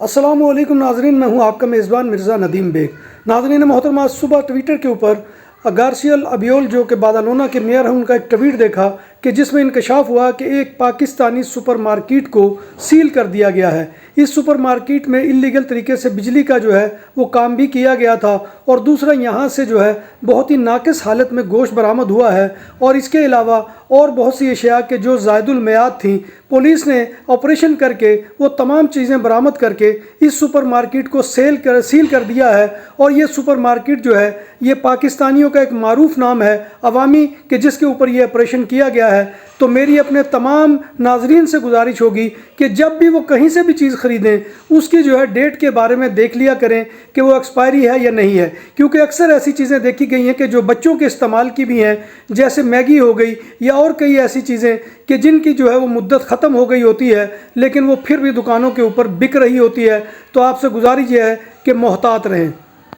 अस्सलामुअलैकुम नाजरीन, मैं हूं आपका मेज़बान मिर्ज़ा नदीम बेग। नाजरीन मोहतरमा, सुबह ट्विटर के ऊपर गार्सियल अबियोल जो कि बादालोना के मेयर हैं, उनका एक ट्वीट देखा कि जिसमें इंकशाफ हुआ कि एक पाकिस्तानी सुपरमार्केट को सील कर दिया गया है। इस सुपरमार्केट में इल्लीगल तरीके से बिजली का जो है वो काम भी किया गया था, और दूसरा यहाँ से जो है बहुत ही नाकिस हालत में गोश्त बरामद हुआ है, और इसके अलावा और बहुत सी अशिया के जो ज़ायदुल मियाद थी, पुलिस ने ऑपरेशन करके वो तमाम चीज़ें बरामद करके इस सुपरमार्केट को सील कर दिया है। और ये सुपरमार्केट जो है ये पाकिस्तानियों का एक मारूफ नाम है अवामी, के जिसके ऊपर ये ऑपरेशन किया गया है। तो मेरी अपने तमाम नाजरीन से गुजारिश होगी कि जब भी वो कहीं से भी चीज़ ख़रीदें उसकी जो है डेट के बारे में देख लिया करें कि वो एक्सपायरी है या नहीं है, क्योंकि अक्सर ऐसी चीज़ें देखी गई हैं कि जो बच्चों के इस्तेमाल की भी हैं, जैसे मैगी हो गई या और कई ऐसी चीज़ें कि जिनकी जो है वो मुद्दत ख़त्म हो गई होती है, लेकिन वो फिर भी दुकानों के ऊपर बिक रही होती है। तो आपसे गुजारिश ये है कि मोहतात रहें।